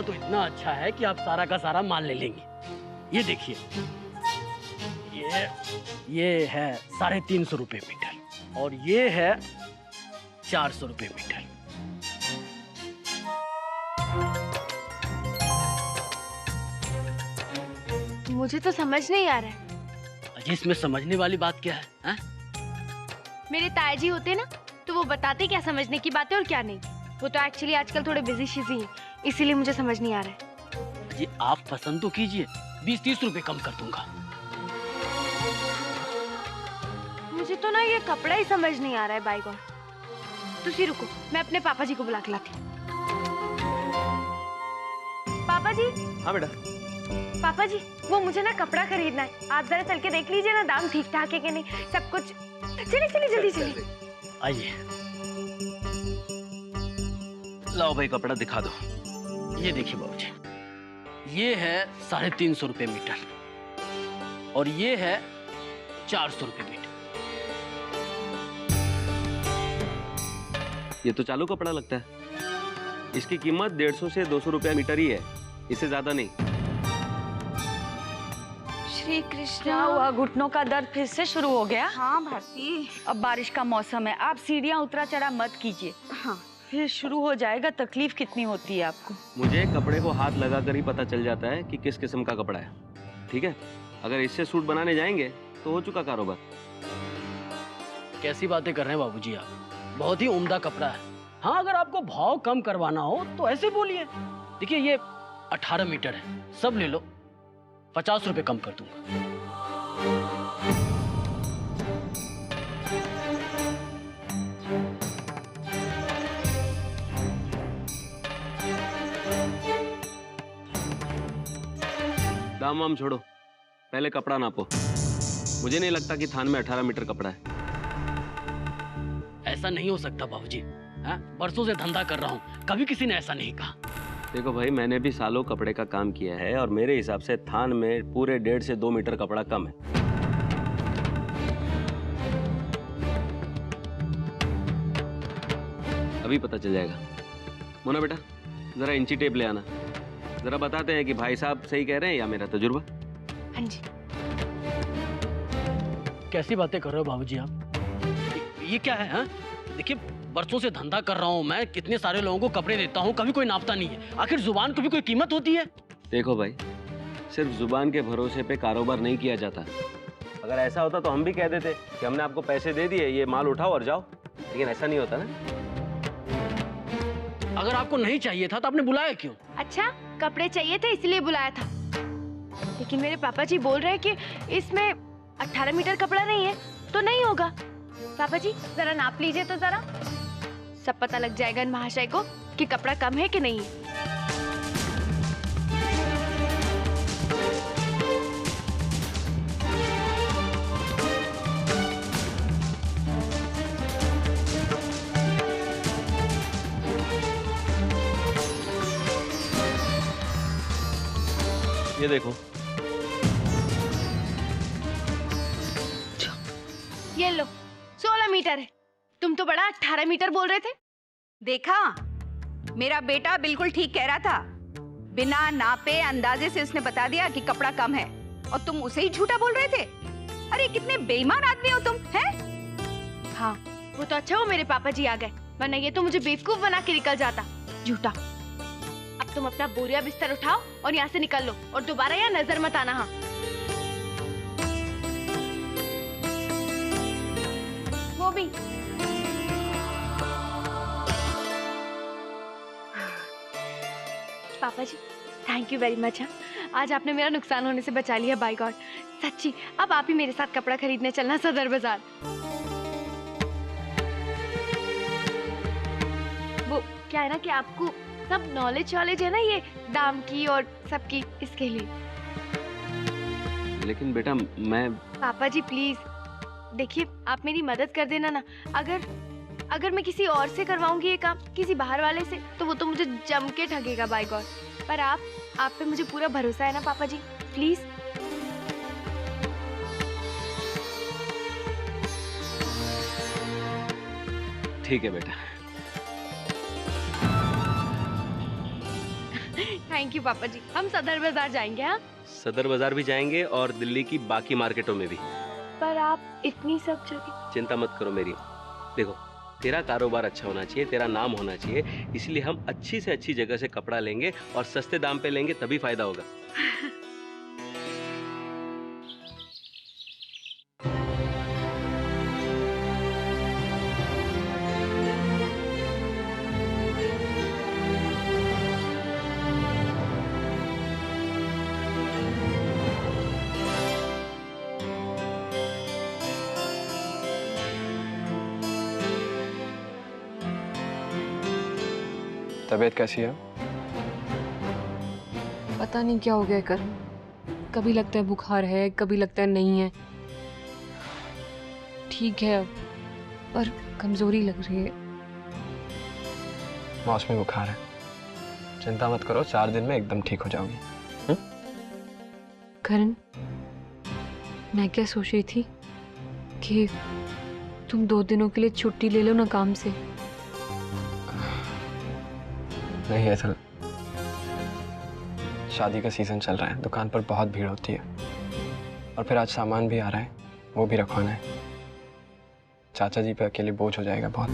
कपड़ा तो इतना अच्छा है कि आप सारा का सारा माल ले लेंगे। ये देखिए, ये है 350 रुपये मीटर और ये है 400 रुपये मीटर। मुझे तो समझ नहीं आ रहा है। अजी, इसमें समझने वाली बात क्या है, हा? मेरे ताया जी होते ना तो वो बताते क्या समझने की बात है और क्या नहीं। वो तो एक्चुअली आजकल थोड़े बिजी शिजी हैं, इसीलिए मुझे समझ नहीं आ रहा है। जी आप पसंद तो कीजिए, 20-30 रुपए कम कर दूंगा। मुझे तो ना ये कपड़ा ही समझ नहीं आ रहा है बाई गॉड। तुसी रुको, मैं अपने पापा जी को बुला के लाती हूँ। पापा जी। हाँ बेटा। पापा जी, वो मुझे ना कपड़ा खरीदना है, आप जरा चल के देख लीजिए ना दाम ठीक ठाक है कि नहीं, सब कुछ। चलिए चलिए जल्दी चलिए। आइए। लाओ भाई कपड़ा दिखा दो। ये देखिए बाबूजी, ये है 350 रुपये मीटर और ये है 400 रुपये मीटर। ये तो चालू कपड़ा लगता है। इसकी कीमत 150 से 200 रुपया मीटर ही है, इससे ज्यादा नहीं। श्री कृष्ण। क्या हुआ, घुटनों का दर्द फिर से शुरू हो गया? हाँ भारती। अब बारिश का मौसम है, आप सीढ़ियाँ उतरा चढ़ा मत कीजिए। हाँ। फिर शुरू हो जाएगा, तकलीफ कितनी होती है आपको। मुझे कपड़े को हाथ लगाकर ही पता चल जाता है कि किस किस्म का कपड़ा है। ठीक है, अगर इससे सूट बनाने जाएंगे तो हो चुका कारोबार। कैसी बातें कर रहे हैं बाबूजी आप, बहुत ही उम्दा कपड़ा है। हाँ, अगर आपको भाव कम करवाना हो तो ऐसे बोलिए। देखिए ये 18 मीटर है, सब ले लो, 50 रुपए कम कर दूंगा। दाम वाम छोड़ो, पहले कपड़ा नापो। मुझे नहीं लगता कि थान में 18 मीटर कपड़ा है। ऐसा नहीं हो सकता बाबूजी, हाँ? बरसों से धंधा कर रहा हूँ, कभी किसी ने ऐसा नहीं कहा। देखो भाई, मैंने भी सालों कपड़े का काम किया है और मेरे हिसाब से थान में पूरे 1.5 से 2 मीटर कपड़ा कम है। अभी पता चल जाएगा। मोना बेटा, जरा इंची टेप ले आना, जरा बताते हैं कि भाई साहब सही कह रहे हैं या मेरा तजुर्बा। हाँ जी। कैसी बातें कर रहे हो बाबूजी आप, ये क्या है, हाँ? देखिए बरसों से धंधा कर रहा हूँ मैं, कितने सारे लोगों को कपड़े देता हूँ, कभी कोई नापता नहीं है। आखिर जुबान को भी कोई कीमत होती है। देखो भाई, सिर्फ जुबान के भरोसे पे कारोबार नहीं किया जाता। अगर ऐसा होता तो हम भी कह देते कि हमने आपको पैसे दे दिए, ये माल उठाओ और जाओ, लेकिन ऐसा नहीं होता ना। अगर आपको नहीं चाहिए था तो आपने बुलाया क्यों? अच्छा, कपड़े चाहिए थे इसलिए बुलाया था, लेकिन मेरे पापा जी बोल रहे हैं कि इसमें 18 मीटर कपड़ा नहीं है तो नहीं होगा। पापा जी जरा नाप लीजिए तो जरा, सब पता लग जाएगा इन महाशय को कि कपड़ा कम है कि नहीं है। ये देखो, ये लो, 16 मीटर है। तुम तो बड़ा 18 मीटर बोल रहे थे। देखा, मेरा बेटा बिल्कुल ठीक कह रहा था। बिना नापे अंदाजे से उसने बता दिया कि कपड़ा कम है और तुम उसे ही झूठा बोल रहे थे। अरे कितने बेईमान आदमी हो तुम, हैं? हाँ, वो तो अच्छा हो मेरे पापा जी आ गए, वरना ये तो मुझे बेवकूफ बना के निकल जाता, झूठा। अब तुम अपना बोरिया बिस्तर उठाओ और यहाँ से निकल लो और दोबारा यहाँ नजर मत आना। हाँ, वो भी। पापा जी थैंक यू वेरी मच। हाँ, आज आपने मेरा नुकसान होने से बचा लिया। बाय गॉड, सच्ची। अब आप ही मेरे साथ कपड़ा खरीदने चलना सदर बाजार। वो क्या है ना कि आपको सब नॉलेज है ना ये दाम की और सबकी, इसके लिए। लेकिन बेटा मैं। पापा जी प्लीज देखिए, आप मेरी मदद कर देना ना। अगर मैं किसी और से करवाऊंगी ये काम, किसी बाहर वाले से, तो वो तो मुझे जम के ठगेगा बाय गॉड। पर आप पे मुझे पूरा भरोसा है ना पापा जी, प्लीज। ठीक है बेटा। थैंक यू पापा जी, हम सदर बाजार जाएंगे। हाँ, सदर बाजार भी जाएंगे और दिल्ली की बाकी मार्केटों में भी। पर आप इतनी सब जगह। चिंता मत करो मेरी। देखो, तेरा कारोबार अच्छा होना चाहिए, तेरा नाम होना चाहिए, इसलिए हम अच्छी से अच्छी जगह से कपड़ा लेंगे और सस्ते दाम पे लेंगे, तभी फायदा होगा। तबीयत कैसी है? पता नहीं क्या हो गया करण, कभी लगता है बुखार है, कभी लगता है नहीं है। ठीक है अब, पर कमजोरी लग रही है। मौसमी बुखार है, चिंता मत करो, 4 दिन में एकदम ठीक हो जाओगी। करण, मैं क्या सोच रही थी कि तुम 2 दिनों के लिए छुट्टी ले लो ना काम से। नहीं, असल शादी का सीजन चल रहा है, दुकान पर बहुत भीड़ होती है, और फिर आज सामान भी आ रहा है, वो भी रखवाना है। चाचा जी पे अकेले बोझ हो जाएगा बहुत।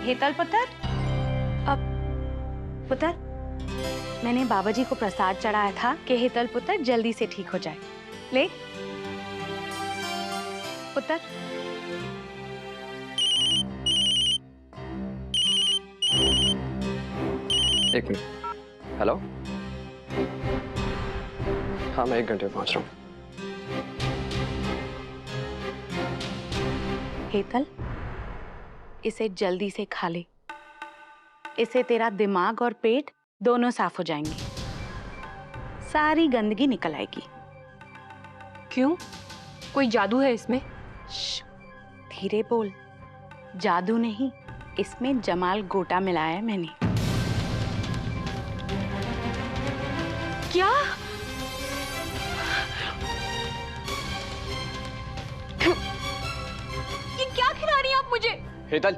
हेतल पुत्र, अब पुत्र, मैंने बाबा जी को प्रसाद चढ़ाया था कि हेतल पुत्र जल्दी से ठीक हो जाए। ले पुत्र। एक मिनट। हेलो, हाँ मैं 1 घंटे में पहुंच रहा हूँ। हेतल, इसे जल्दी से खा ले, इससे तेरा दिमाग और पेट दोनों साफ हो जाएंगे, सारी गंदगी निकल आएगी। क्यों, कोई जादू है इसमें? श्श, धीरे बोल। जादू नहीं, इसमें जमाल गोटा मिलाया है मैंने। क्या? ये क्या खिला रही हैं आप मुझे? हेतल,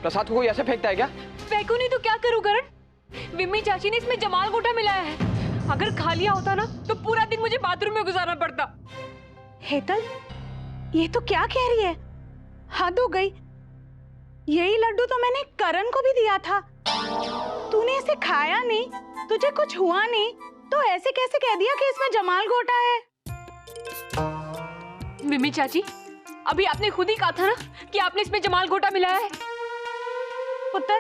प्रसाद को कोई ऐसे फेंकता है क्या? फेंकू नहीं तो क्या करूं करण? विम्मी चाची ने इसमें जमाल गोटा मिलाया है। अगर खा लिया होता ना तो पूरा दिन मुझे बाथरूम में गुजारना पड़ता। हेतल, ये तो क्या कह रही है? हद हो गई। यही लड्डू तो मैंने करण को भी दिया था। तूने इसे खाया नहीं, तुझे कुछ हुआ नहीं, तो ऐसे कैसे कह दिया कि इसमें जमाल गोटा है? विम्मी चाची, अभी आपने खुद ही कहा था ना कि आपने इसमें जमाल गोटा मिलाया है। पुत्र,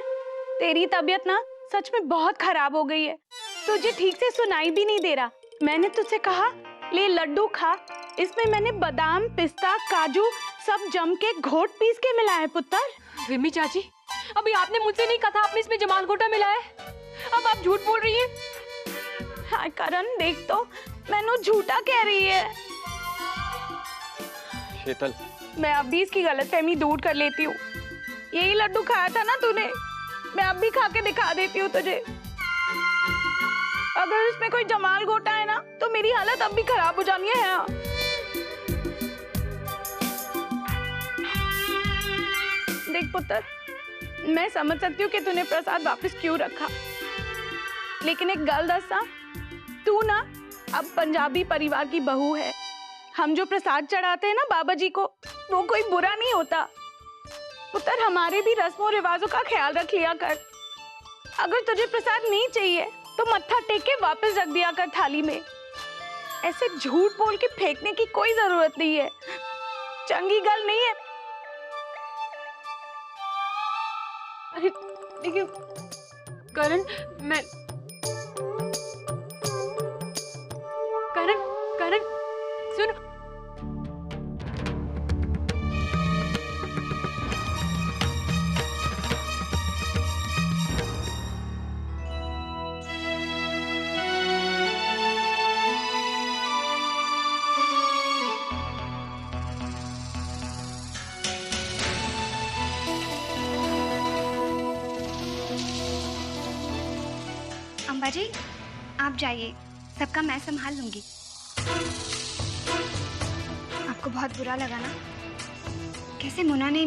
तेरी तबीयत ना सच में बहुत खराब हो गई है, तुझे ठीक से सुनाई भी नहीं दे रहा। मैंने तुझसे कहा ले लड्डू खा, इसमें मैंने बादाम, पिस्ता, काजू सब जम के घोट पीस के मिलाया है। पुत्र, विम्मी चाची, अभी आपने मुझसे नहीं कहा था आपने इसमें जमाल गोटा मिलाया है, अब आप झूठ बोल रही हैं। हाँ करण, देख तो मैनू झूठा कह रही है। हेतल, मैं अब भी इसकी गलतफहमी दूर कर लेती हूँ। यही लड्डू खाया था ना तूने, मैं अब भी खा के दिखा देती हूँ तुझे। अगर इसमें कोई जमाल गोटा है ना तो मेरी हालत अब भी खराब हो जानी है। देख पुत्र, मैं समझ सकती हूँ कि तूने प्रसाद वापस क्यों रखा, लेकिन एक गल दसा, तू ना अब पंजाबी परिवार की बहू है। हम जो प्रसाद चढ़ाते हैं ना बाबा जी को, वो कोई बुरा नहीं होता। पुत्र, हमारे भी रस्मों रिवाजों का ख्याल रख लिया कर। अगर तुझे प्रसाद नहीं चाहिए तो मत्था टेक के वापस रख दिया कर थाली में। ऐसे झूठ बोल के फेंकने की कोई जरूरत नहीं है, चंगी गल नहीं है। अरे देखिए करण, मैं करण करण सुन। अम्बा जी, आप जाइए, सबका मैं संभाल लूंगी। आपको बहुत बुरा लगा ना, कैसे मुन्ना ने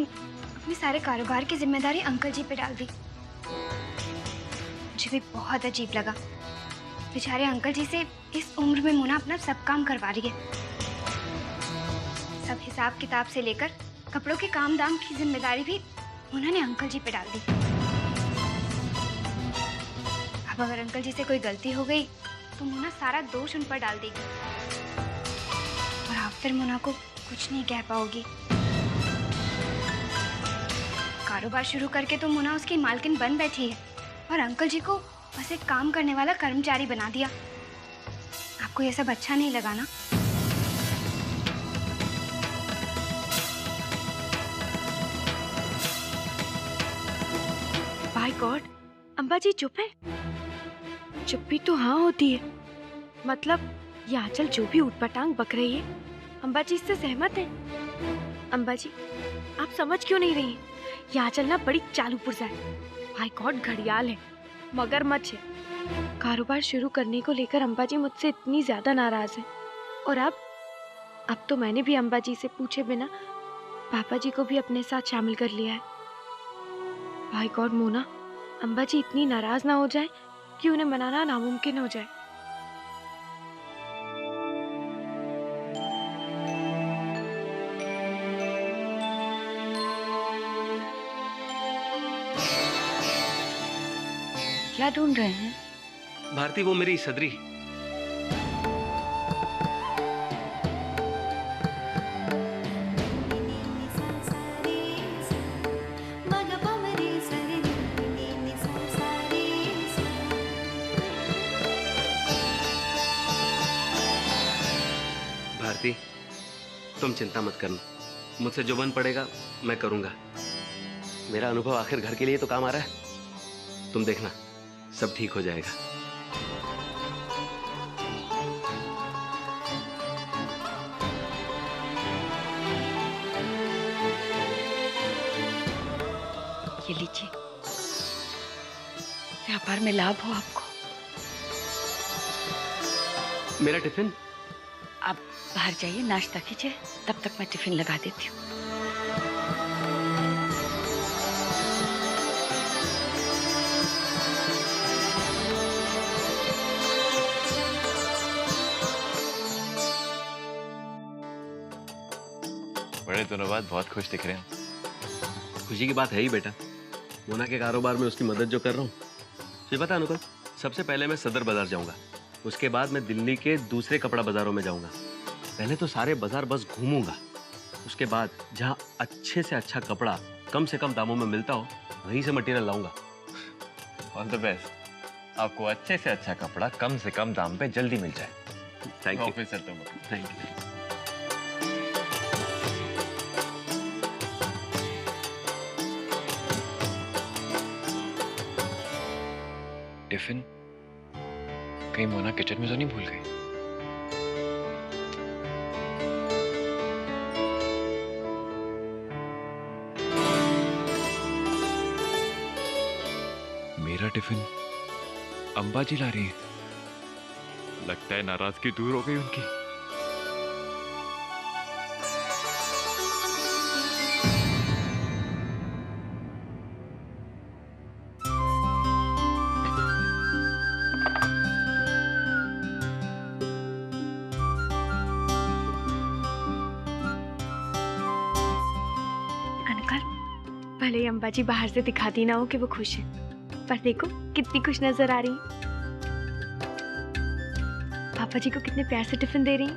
अपने सारे कारोबार की जिम्मेदारी अंकल जी पे डाल दी। मुझे भी बहुत अजीब लगा। बेचारे अंकल जी से इस उम्र में मोना अपना सब काम करवा रही है। सब हिसाब किताब से लेकर कपड़ों के काम दाम की जिम्मेदारी भी उन्होंने अंकल जी पे डाल दी। अब अगर अंकल जी से कोई गलती हो गई तो मोना सारा दोष उन पर डाल देगी और आप फिर मोना को कुछ नहीं कह पाओगी। कारोबार शुरू करके तो मोना उसकी मालकिन बन बैठी है और अंकल जी को बस एक काम करने वाला कर्मचारी बना दिया। आपको ये सब अच्छा नहीं लगा ना? बाय गॉड, अम्बा जी चुप है। चुप भी तो हाँ होती है। मतलब ये आंचल जो भी ऊटपटांग बक रही है, अम्बा जी इससे सहमत है। अम्बा जी आप समझ क्यों नहीं रही हैं? ये आंचल ना बड़ी चालू पुर्जा है। बाय गॉड, घड़ियाल है, मगरमच्छ है। कारोबार शुरू करने को लेकर अम्बा जी मुझसे इतनी ज्यादा नाराज है। और अब तो मैंने भी अम्बा जी से पूछे बिना पापा जी को भी अपने साथ शामिल कर लिया है। बाय गॉड मोना, अम्बा जी इतनी नाराज ना हो जाए कि उन्हें मनाना नामुमकिन हो जाए। क्या ढूंढ रहे हैं? भारती, वो मेरी सदरी। भारती, तुम चिंता मत करना, मुझसे जो बन पड़ेगा मैं करूंगा। मेरा अनुभव आखिर घर के लिए तो काम आ रहा है। तुम देखना, सब ठीक हो जाएगा। ये लीजिए, व्यापार में लाभ हो आपको। मेरा टिफिन? आप बाहर जाइए, नाश्ता कीजिए, तब तक मैं टिफिन लगा देती हूँ। बड़े दिनों बाद बहुत खुश दिख रहे हैं। खुशी की बात है ही बेटा, मोना के कारोबार में उसकी मदद जो कर रहा हूँ। तुझे पता अनुकल, सबसे पहले मैं सदर बाजार जाऊंगा, उसके बाद मैं दिल्ली के दूसरे कपड़ा बाजारों में जाऊंगा। पहले तो सारे बाजार बस घूमूंगा, उसके बाद जहाँ अच्छे से अच्छा कपड़ा कम से कम दामों में मिलता हो वहीं से मटेरियल लाऊंगा। ऑल द बेस्ट, आपको अच्छे से अच्छा कपड़ा कम से कम दाम पे जल्दी मिल जाए। थैंक यू ऑफिसर, तुम थैंक यू। टिफिन कहीं मोना किचन में तो नहीं भूल गई? मेरा टिफिन अम्बा जी ला रही है। लगता है नाराजगी दूर हो गई उनकी। भले ही अम्बा जी बाहर से दिखाती ना हो कि वो खुश है, पर देखो कितनी खुश नजर आ रही है। पापा जी को कितने प्यार से टिफिन दे रही हैं।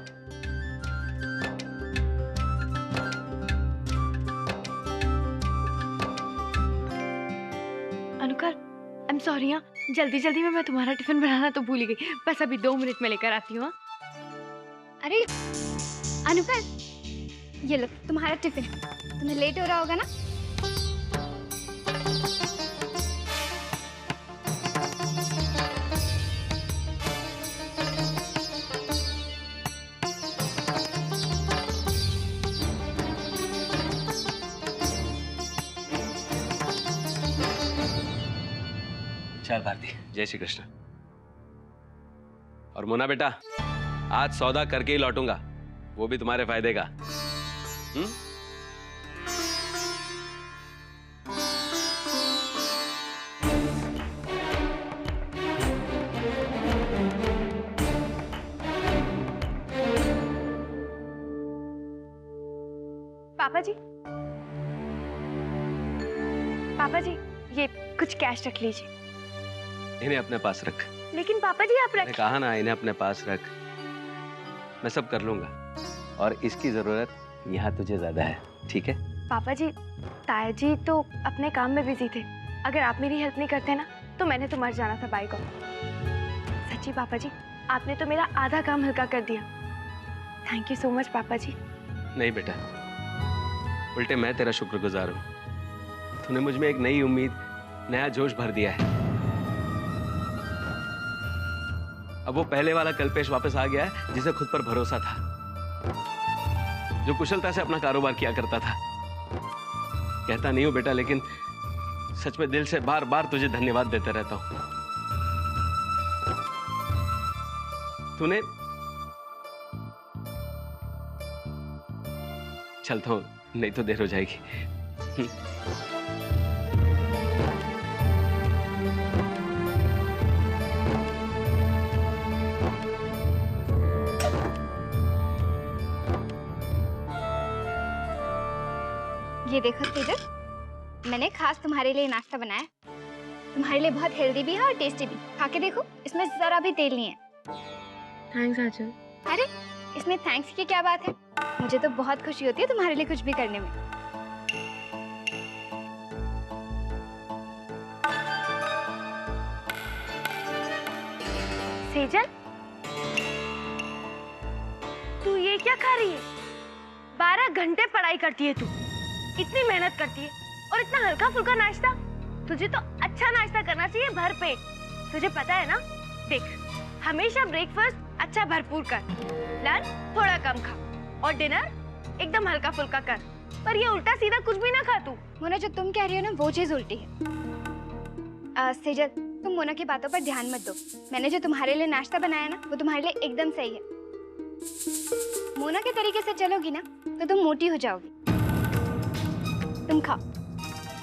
अनुकर, आई एम सॉरी। हाँ, जल्दी जल्दी में मैं तुम्हारा टिफिन बनाना तो भूल ही गई। बस अभी 2 मिनट में लेकर आती हूँ। अरे अनुकर, ये लो तुम्हारा टिफिन। तुम्हें लेट हो रहा होगा ना? चल भारती, जय श्री कृष्ण। और मोना बेटा, आज सौदा करके ही लौटूंगा, वो भी तुम्हारे फायदे का। पापा जी, पापा जी, ये कुछ कैश रख लीजिए। इन्हें अपने पास रख। लेकिन पापा जी आप मैंने रख। कहा ना, इन्हें अपने पास रख। मैं सब कर लूंगा और इसकी जरूरत यहाँ तुझे ज्यादा है, ठीक है? पापा जी, ताया जी तो अपने काम में बिजी थे। अगर आप मेरी हेल्प नहीं करते ना तो मैंने तो मर जाना था बाई को। सच्ची पापा जी, आपने तो मेरा आधा काम हल्का कर दिया। थैंक यू सो मच पापा जी। नहीं बेटा, उल्टे मैं तेरा शुक्रगुजार हूँ। तूने मुझ में एक नई उम्मीद, नया जोश भर दिया है। अब वो पहले वाला कल्पेश वापस आ गया है जिसे खुद पर भरोसा था, जो कुशलता से अपना कारोबार किया करता था। कहता नहीं हूं बेटा, लेकिन सच में दिल से बार बार तुझे धन्यवाद देते रहता हूं। तूने चलता हूं, नहीं तो देर हो जाएगी। ये देखो तेजस, मैंने खास तुम्हारे लिए नाश्ता बनाया। तुम्हारे लिए बहुत हेल्दी भी है और टेस्टी भी। खा के देखो, इसमें जरा भी तेल नहीं है। थैंक्स आंचल। अरे इसमें थैंक्स की क्या बात है? मुझे तो बहुत खुशी होती है तुम्हारे लिए कुछ भी करने में। सेजल, तू ये क्या खा रही है? 12 घंटे पढ़ाई करती है तू, इतनी मेहनत करती है और इतना हल्का फुल्का नाश्ता। तुझे तो अच्छा नाश्ता करना चाहिए भर पेट। तुझे पता है ना, देख, हमेशा ब्रेकफास्ट अच्छा भरपूर कर, लंच थोड़ा कम खा और डिनर एकदम हल्का फुल्का कर। पर ये उल्टा सीधा कुछ भी ना खा तू। मोना, जो तुम कह रही हो ना वो चीज उल्टी है। सेजल, तुम मोना की बातों पर ध्यान मत दो। मैंने जो तुम्हारे लिए नाश्ता बनाया ना वो तुम्हारे लिए एकदम सही है। मोना के तरीके से चलोगी ना तो तुम मोटी हो जाओगी। तुम खाओ।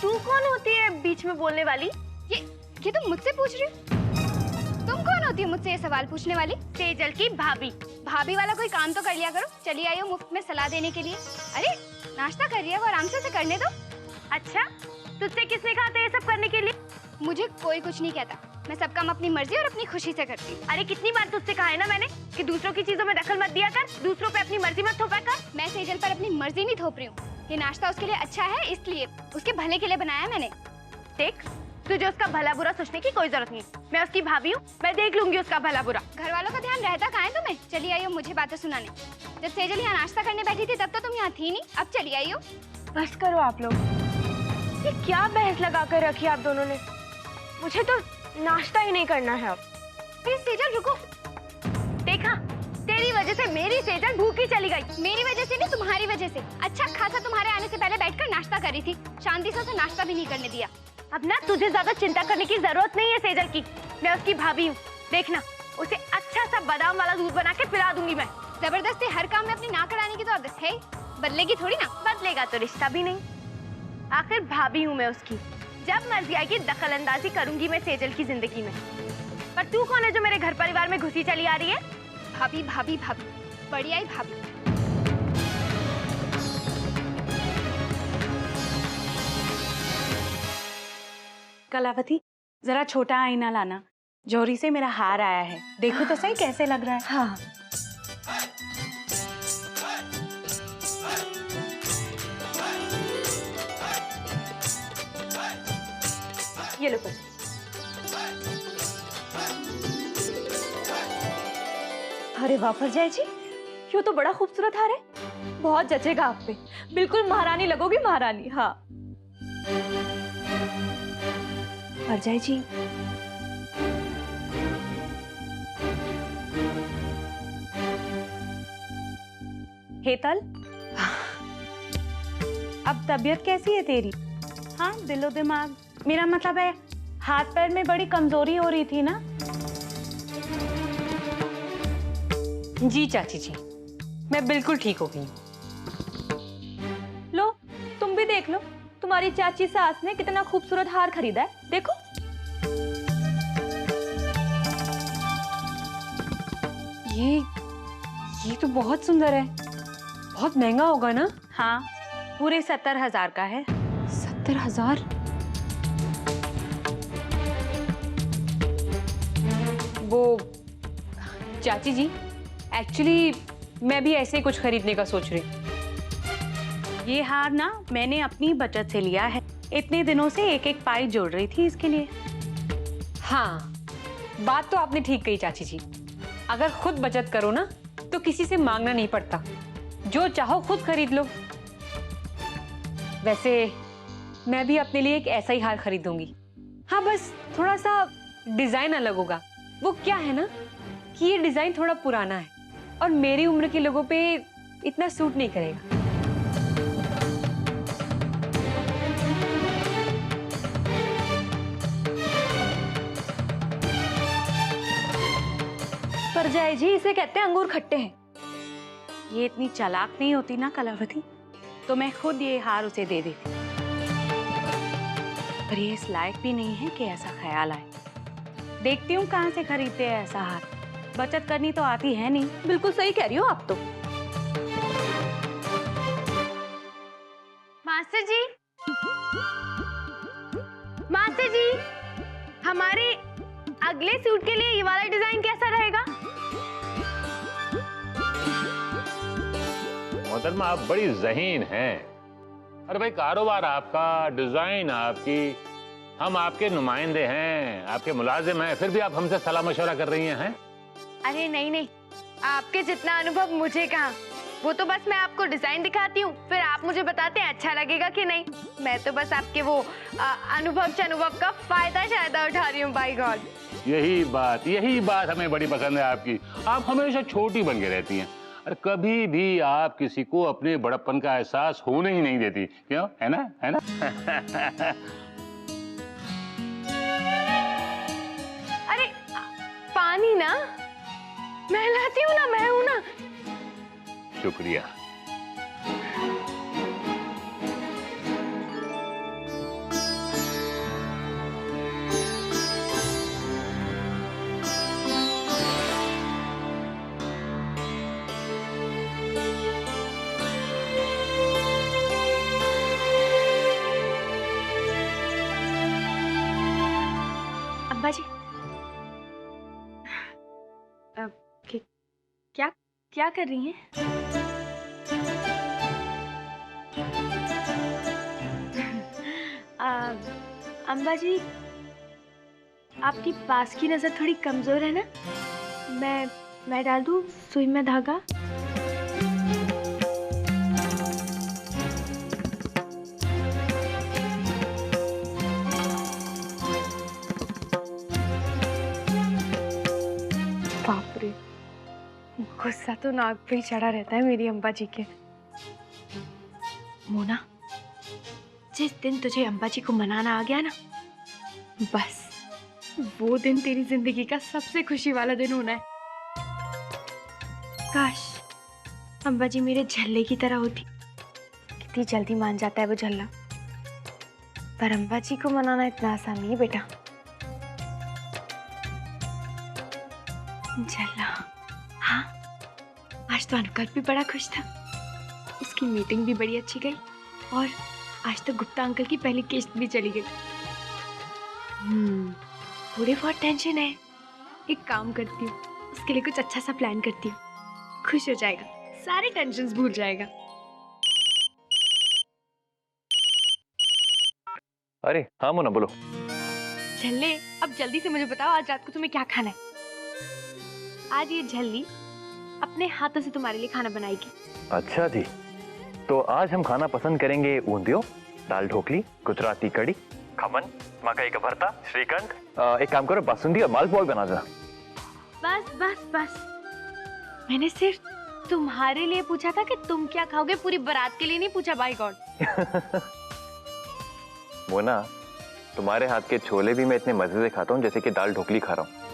तू कौन होती है बीच में बोलने वाली? ये तुम मुझसे पूछ रही हो? तुम कौन होती है मुझसे ये सवाल पूछने वाली? सेजल की भाभी। भाभी वाला कोई काम तो कर लिया करो। चली आई हो मुफ्त में सलाह देने के लिए। अरे नाश्ता कर रही है वो, आराम से करने दो। अच्छा, तुझसे किसने कहा था ये सब करने के लिए? मुझे कोई कुछ नहीं कहता। मैं सब काम अपनी मर्जी और अपनी खुशी से करती हूँ। अरे कितनी बार तुझसे कहा है ना मैंने कि दूसरों की चीजों में दखल मत दिया कर, दूसरों पे अपनी मर्जी मत थोपा कर। मैं सेजल पर अपनी मर्जी नहीं थोप रही हूँ। ये नाश्ता उसके लिए अच्छा है, इसलिए उसके भले के लिए बनाया मैंने। देख, तुझे उसका भला बुरा सोचने की कोई जरूरत नहीं। मैं उसकी भाभी हूँ, मैं देख लूंगी उसका भला बुरा। घर वालों का ध्यान रहता कहाँ है तुम्हें? चली आई हो मुझे बातें सुनाने। जब सेजल यहाँ नाश्ता करने बैठी थी तब तो तुम यहाँ थी नहीं, अब चली आई हो। बस करो आप लोग, ये क्या बहस लगा कर रखी आप दोनों ने? मुझे तो नाश्ता ही नहीं करना है अब। अरे सेजल रुको। देखा, तेरी वजह से मेरी सेजल भूखी चली गई। मेरी वजह से नहीं, तुम्हारी वजह से। अच्छा खासा तुम्हारे आने से पहले बैठकर नाश्ता करी थी, शांति से उसे नाश्ता भी नहीं करने दिया। अब ना तुझे ज्यादा चिंता करने की जरूरत नहीं है सेजल की। मैं उसकी भाभी हूँ, देखना उसे अच्छा सा बादाम वाला दूध बना के पिला दूंगी मैं। जबरदस्ती हर काम में अपनी नाक अड़ाने की तो आदत है, बदलेगी थोड़ी ना। बदलेगा तो रिश्ता भी नहीं। आखिर भाभी हूँ मैं उसकी, जब मर्जी आएगी दखल अंदाजी करूंगी मैं सेजल की जिंदगी में। पर तू कौन है जो मेरे घर परिवार में घुसी चली आ रही है? भाभी भाभी भाभी, बड़ी आई भाभी। कलावती, जरा छोटा आईना लाना। जौहरी से मेरा हार आया है, देखो तो सही कैसे लग रहा है। हाँ, ये लो बस। अरे वाह फरजाई जी, यो तो बड़ा खूबसूरत हार है, बहुत जचेगा आप पे। बिल्कुल महारानी लगोगी, महारानी। हाँ फरजाई जी, हेतल, अब तबीयत कैसी है तेरी? हाँ, दिलो दिमाग, मेरा मतलब है हाथ पैर में बड़ी कमजोरी हो रही थी ना? जी चाची जी, मैं बिल्कुल ठीक हो गई। लो तुम भी देख लो, तुम्हारी चाची सास ने कितना खूबसूरत हार खरीदा है, देखो। ये तो बहुत सुंदर है, बहुत महंगा होगा ना? हाँ, पूरे 70,000 का है। 70,000? वो चाची जी, एक्चुअली मैं भी ऐसे ही कुछ खरीदने का सोच रही हूँ। ये हार ना मैंने अपनी बचत से लिया है। इतने दिनों से एक एक पाई जोड़ रही थी इसके लिए। हाँ, बात तो आपने ठीक कही चाची जी। अगर खुद बचत करो ना तो किसी से मांगना नहीं पड़ता, जो चाहो खुद खरीद लो। वैसे मैं भी अपने लिए एक ऐसा ही हार खरीदूंगी। हाँ, बस थोड़ा सा डिजाइन अलग होगा। वो क्या है ना कि ये डिजाइन थोड़ा पुराना है और मेरी उम्र के लोगों पे इतना सूट नहीं करेगा। पर जय जी, इसे कहते हैं अंगूर खट्टे हैं। ये इतनी चालाक नहीं होती ना कलावती, तो मैं खुद ये हार उसे दे देती। पर ये इस लायक भी नहीं है कि ऐसा ख्याल आए। देखती हूँ कहाँ से खरीदते हैं ऐसा हार। बचत करनी तो आती है नहीं। बिल्कुल सही कह रही हो आप तो। मास्टर जी, मास्टर जी, हमारे अगले सूट के लिए ये वाला डिजाइन कैसा रहेगा? मोहतरमा, आप बड़ी ज़हीन हैं। अरे भाई, कारोबार आपका, डिजाइन आपकी, हम आपके नुमाइंदे हैं, आपके मुलाजिम हैं, फिर भी आप हमसे सलाह मशवरा कर रही हैं? अरे नहीं नहीं, आपके जितना अनुभव मुझे कहाँ। वो तो बस मैं आपको डिजाइन दिखाती हूँ, फिर आप मुझे बताते हैं अच्छा लगेगा कि नहीं। मैं तो बस आपके वो अनुभव का फायदा शायद उठा रही हूँ। बाय गॉड, यही बात हमें बड़ी पसंद है आपकी। आप हमेशा छोटी बन के रहती हैं और कभी भी आप किसी को अपने बड़प्पन का एहसास होने ही नहीं देती। क्यों? है ना? है ना? अरे पानी ना, मैं लाती हूँ ना, मैं हूँ ना। शुक्रिया। अब्बा जी, क्या क्या कर रही हैं? अम्बा जी, आपकी पास की नजर थोड़ी कमजोर है ना। मैं डाल दूं सुई में धागा? बाप रे, गुस्सा तो नाक पे ही चढ़ा रहता है मेरी अम्बा जी के। मोना, जिस दिन तुझे अम्बा जी को मनाना आ गया ना, बस वो दिन तेरी जिंदगी का सबसे खुशी वाला दिन होना है। काश अम्बा जी मेरे झल्ले की तरह होती। कितनी जल्दी मान जाता है वो झल्ला। पर अम्बा जी को मनाना इतना आसान नहीं है बेटा। झल्ला, हाँ, आज तो अनुकल्प भी बड़ा खुश था। उसकी मीटिंग भी बड़ी अच्छी गई और आज तो गुप्ता अंकल की पहली किस्त भी चली गई। थोड़ी बहुत टेंशन है। एक काम करती हूँ, उसके लिए कुछ अच्छा सा प्लान करती हूँ। खुश हो जाएगा, सारे टेंशन्स भूल जाएगा। अरे हाँ मोना, बोलो। झल्ले, अब जल्दी से मुझे बताओ आज रात को तुम्हें क्या खाना है। आज ये झल्ली अपने हाथों से तुम्हारे लिए खाना बनाएगी। अच्छा जी, तो आज हम खाना पसंद करेंगे ऊंधियो, दाल ढोकली, गुजराती कड़ी, खमन, मकई का भरता, श्रीखंड। एक काम करो, बासुंदी और मालपुआ बना देना। बस बस बस, मैंने सिर्फ तुम्हारे लिए पूछा था कि तुम क्या खाओगे, पूरी बारात के लिए नहीं पूछा। Bye God. मोना, तुम्हारे हाथ के छोले भी मैं इतने मजे से खाता हूँ जैसे कि दाल ढोकली खा रहा हूँ।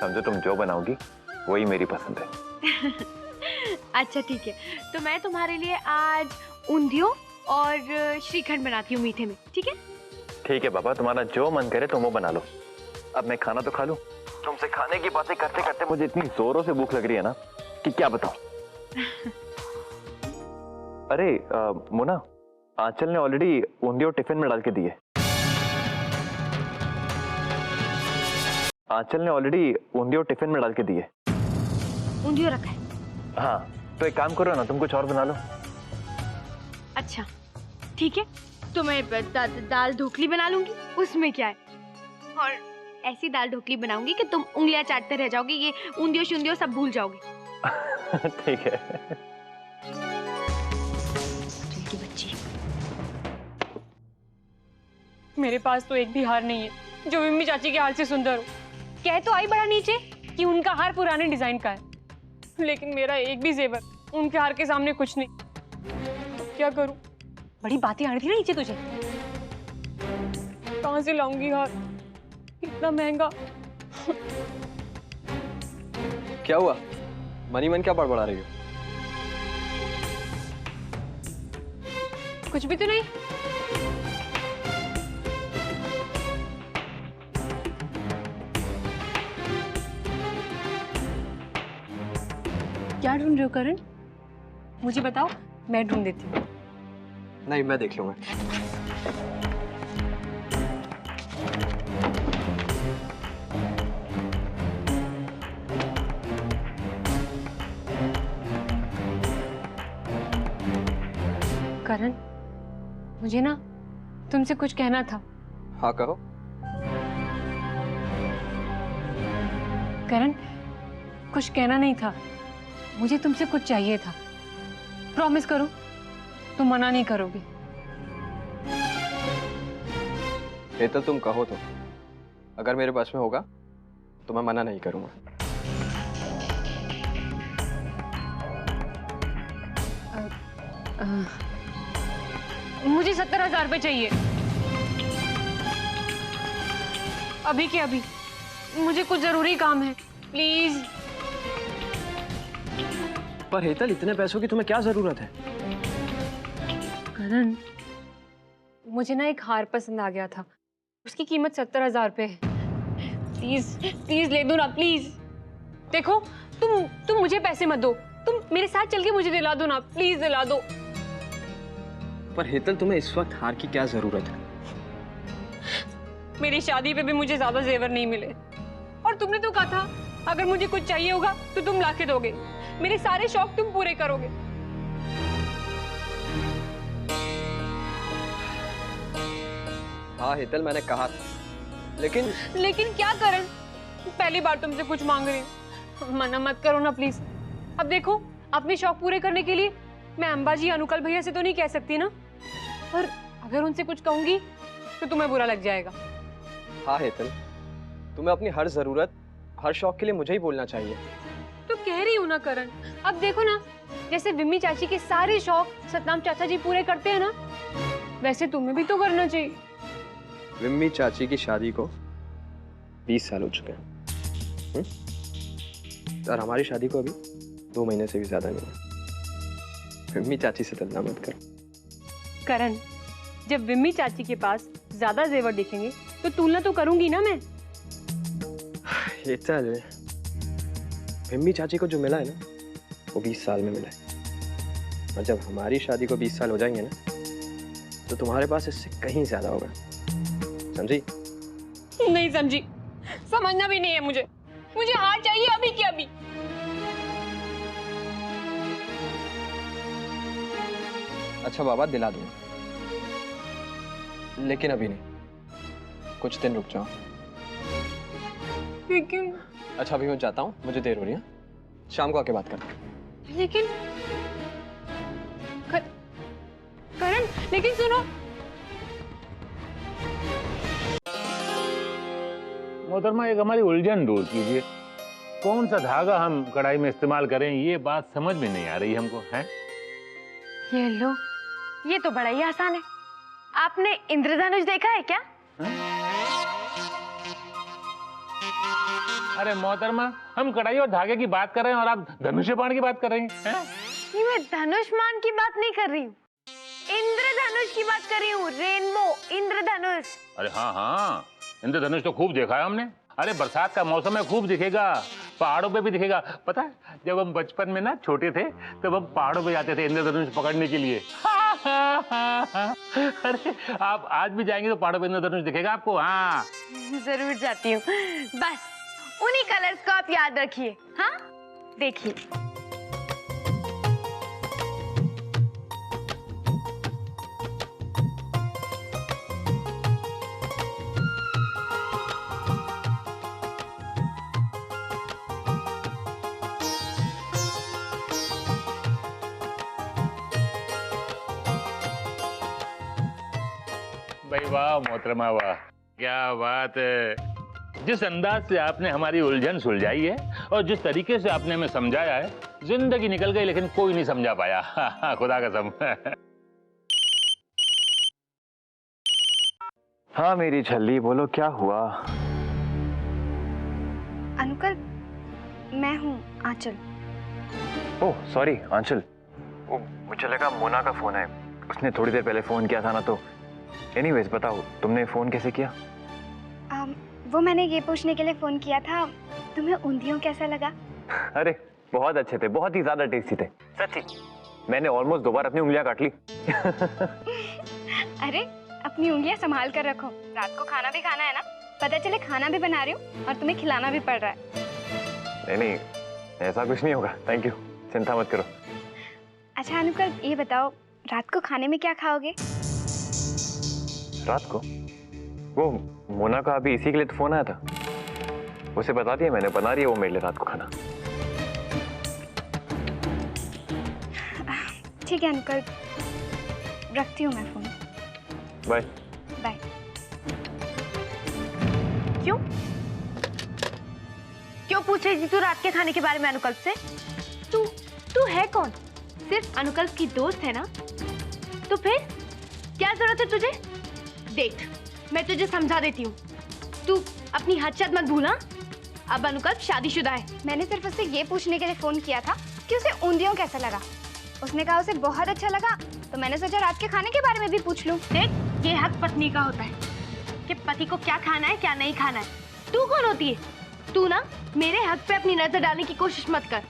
समझो, तुम जो बनाओगी वही मेरी पसंद है। अच्छा ठीक है, तो मैं तुम्हारे लिए आज ऊंधियो और श्रीखंड बनाती हूँ मीठे में। ठीक है? ठीक है पापा, तुम्हारा जो मन करे तुम वो बना लो। अब मैं खाना तो खा लूं। तुमसे खाने की बातें करते करते मुझे इतनी जोरों से भूख लग रही है ना कि क्या बताऊं। अरे मोना, आंचल ने ऑलरेडी ऊंधियो टिफिन में डाल के दिए। आंचल ने ऑलरेडी ऊंधियो टिफिन में डाल के दिए। ऊंधियो रखा है? हाँ, तो एक काम करो ना, तुम कुछ और बना लो। अच्छा ठीक है, तो मैं दाल ढोकली बना लूंगी, उसमें क्या है। और ऐसी दाल ढोकली बनाऊंगी कि तुम उंगलियां चाटते रह जाओगी, ये ऊंधियो शुंधियो सब भूल जाओगी। ठीक है। की बच्ची। मेरे पास तो एक भी हार नहीं है जो विम्मी चाची के हार से सुंदर हो। कह तो आई बड़ा नीचे कि उनका हार पुराने डिजाइन का है, लेकिन मेरा एक भी जेवर उनके हार के सामने कुछ नहीं। क्या करूं? बड़ी बातें आ रही थी ना नीचे तुझे। कहां से लाऊंगी हार, इतना महंगा। क्या हुआ? मनी मन क्या बड़बड़ा रही हो? कुछ भी तो नहीं। क्या ढूंढ रहे हो करण? मुझे बताओ, मैं ढूंढ देती हूँ। नहीं, मैं देख लूंगा। करण, मुझे ना तुमसे कुछ कहना था। हाँ कहो। करण, कुछ कहना नहीं था, मुझे तुमसे कुछ चाहिए था। प्रॉमिस करो तुम मना नहीं करोगे। ये तो तुम कहो तो, अगर मेरे पास में होगा तो मैं मना नहीं करूंगा। मुझे 70,000 रुपए चाहिए, अभी के अभी। मुझे कुछ जरूरी काम है, प्लीज। पर हेतल, इतने पैसों की तुम्हें क्या जरूरत है? करण, मुझे ना एक हार पसंद आ गया था, उसकी कीमत 70,000 रुपए है। प्लीज प्लीज ले दो ना, प्लीज। देखो, तुम मुझे पैसे मत दो, तुम मेरे साथ चल के मुझे दिला दो ना, प्लीज दिला दो। पर हेतल, तुम्हें इस वक्त हार की क्या जरूरत है? मेरी शादी पे भी मुझे ज्यादा जेवर नहीं मिले, और तुमने तो कहा था अगर मुझे कुछ चाहिए होगा तो तुम लाके दोगे, मेरे सारे शौक तुम पूरे करोगे। हाँ हेतल, मैंने कहा था, लेकिन क्या करण, पहली बार तुमसे कुछ मांग रही हूँ, मना मत करो ना प्लीज। अब देखो, अपने शौक पूरे करने के लिए मैं अंबाजी अनुकल भैया से तो नहीं कह सकती ना, पर अगर उनसे कुछ कहूंगी तो तुम्हें बुरा लग जाएगा। हाँ हेतल, तुम्हें अपनी हर जरूरत, हर शौक के लिए मुझे ही बोलना चाहिए। तो कह रही हूँ ना करण, अब देखो ना, जैसे विम्मी चाची के सारे शौक सतनाम चाचा जी पूरे करते हैं ना, वैसे तुम्हें भी तो करना चाहिए। विम्मी चाची की शादी को 20 साल हो चुके हैं, और हमारी शादी को अभी 2 महीने से भी ज्यादा नहीं है। विम्मी चाची से तुलना मत करो। करण, जब विम्मी चाची के पास ज्यादा जेवर दिखेंगे तो तुलना तो करूंगी ना मैं। ये चल, विम्मी चाची को जो मिला है ना, वो 20 साल में मिला है, और जब हमारी शादी को 20 साल हो जाएंगे ना, तो तुम्हारे पास इससे कहीं ज्यादा होगा, समझी? नहीं समझी, समझना भी नहीं है मुझे हार चाहिए अभी के अभी। अच्छा बाबा, दिला दूंगा, लेकिन अभी नहीं, कुछ दिन रुक जाओ। लेकिन अच्छा अभी मैं जाता हूँ, मुझे देर हो रही है, शाम को आके बात करते हैं। लेकिन करण, लेकिन सुनो। मोहतरमा, एक हमारी उलझन दूर कीजिए, कौन सा धागा हम कढ़ाई में इस्तेमाल करें, ये बात समझ में नहीं आ रही हमको। है ये लो, ये तो बड़ा ही आसान है। आपने इंद्रधनुष देखा है क्या? अरे मोहतरमा, हम कढ़ाई और धागे की बात कर रहे हैं और आप धनुष्य बाण की बात कर रही हैं? नहीं, मैं धनुष्मान की बात नहीं कर रही हूँ, इंद्रधनुष की बात कर रही हूँ। रेनबो इंद्रधनुष। अरे हाँ हाँ, इंद्रधनुष तो खूब देखा है हमने। अरे बरसात का मौसम है, खूब दिखेगा। पहाड़ों पे भी दिखेगा। पता है जब हम बचपन में ना छोटे थे तब हम पहाड़ों पे जाते थे इंद्रधनुष पकड़ने के लिए। अरे आप आज भी जाएंगे तो पहाड़ों पे इंद्रधनुष दिखेगा आपको। हाँ जरूर जाती हूँ, बस उन्हीं कलर्स को आप याद रखिए। हाँ देखिए, भाई वाह मोहतरमा वाह, क्या बात है। जिस अंदाज से आपने हमारी उलझन सुलझाई है और जिस तरीके से आपने हमें समझाया है, जिंदगी निकल गई लेकिन कोई नहीं समझा पाया। खुदा कसम। हाँ मेरी झल्ली, बोलो क्या हुआ? अनुकल, मैं हूँ आंचल। ओह सॉरी आंचल, वो मुझे लगा मोना का फोन है, उसने थोड़ी देर पहले फोन किया था ना। तो एनीवेज बताओ तुमने फोन कैसे किया? वो मैंने ये पूछने के लिए फोन किया था, तुम्हें ऊंधियों कैसा लगा? अरे बहुत अच्छे थे, बहुत ही ज्यादा टेस्टी थे सच्ची। मैंने ऑलमोस्ट 2 बार अपनी उंगलियां काट ली। अरे अपनी उंगलियां संभाल कर रखो, रात को खाना भी खाना है ना। पता चले खाना भी बना रही हूँ और तुम्हें खिलाना भी पड़ रहा है। नहीं ऐसा कुछ नहीं होगा, थैंक यू, चिंता मत करो। अच्छा अनुकल, ये बताओ रात को खाने में क्या खाओगे? रात को वो मोना का अभी इसी के लिए तो फोन आया था, उसे बता दिया मैंने, बना रही है वो मेरे लिए रात को खाना। ठीक है अंकल, रखती हूँ मैं फोन। Bye bye. क्यों क्यों पूछ रही थी तू रात के खाने के बारे में अनुकल्प से? तू है कौन? सिर्फ अनुकल्प की दोस्त है ना? तो फिर क्या जरूरत है तुझे? देख मैं तुझे समझा देती हूँ, तू अपनी हद मत भूलना। अब अनुकल्प शादीशुदा है। मैंने सिर्फ उससे ये पूछने के लिए फोन किया था कि उसे ऊंधियों कैसा लगा। उसने कहा उसे बहुत अच्छा लगा, तो मैंने सोचा रात के खाने के बारे में भी पूछ लूं। देख ये हक पत्नी का होता है कि पति को क्या खाना है क्या नहीं खाना है। तू कौन होती है? तू ना मेरे हक पे अपनी नजर डालने की कोशिश मत कर।